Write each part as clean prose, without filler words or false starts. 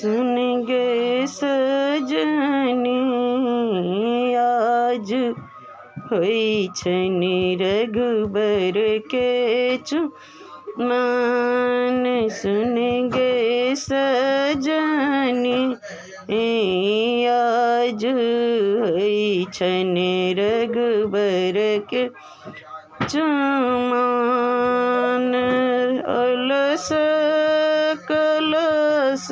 सुन गे सजनी आज होई छनि रघुबर के चुमान। सुन गे सजनी आज होई छनि रघुबर के चुमान। अलस कलस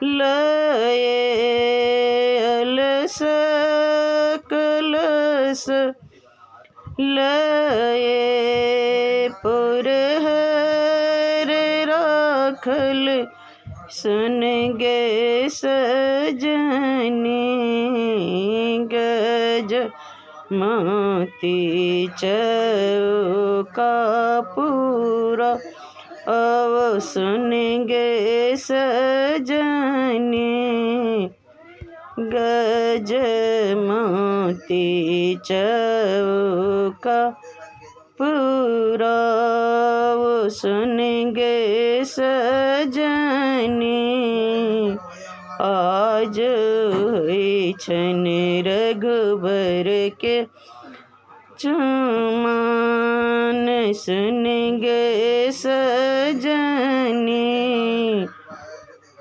लये अलस कलस लये पुरहर राखल। सुन गे सजनी गज मोती चौका पूरा अब सुन गे सजनी गज मोती चौका पूरा सुन गे सजनी आज होई छनि रघुबर के चुमान। सुन गे सजनी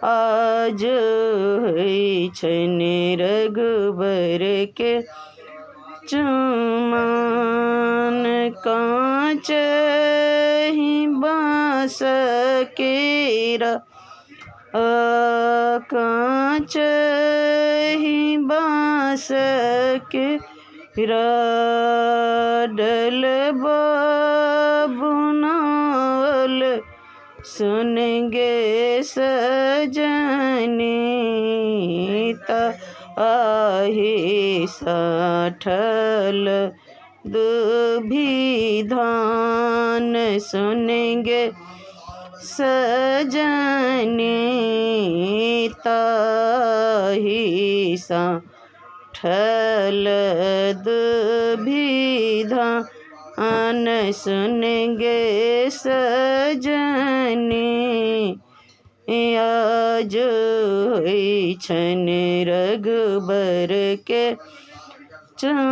आज होई छनि रघुबर के चुमान। कांच ही बाँस केरा कांच ही बाँस केरा डलबा बुनाल। सुन गे सजनी ताहि साठल दुभिधान। सुन गे सजनी ताहि साठल दुभिधान। सुन गे सजनी आज होई छनि रघुबर के चुमान।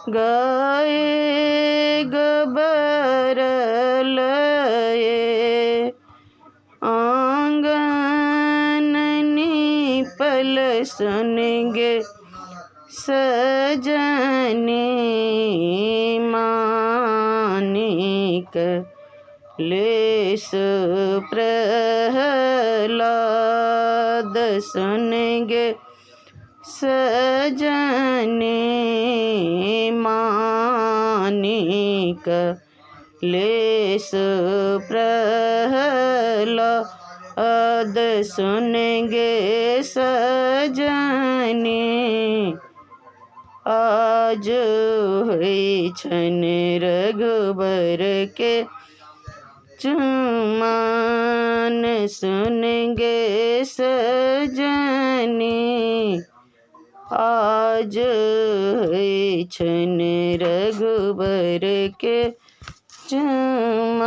गाए गबर लये आंगन नीपल। सुन गे सजनी मानिक लेस प्रहलाद। सुन गे सजनी मानिक लेस प्रहलाद। सुन गे सजनी आज होई छनि रघुबर के चुमान। सुन गे सजनी आज होई छनि रघुबर के चुमान।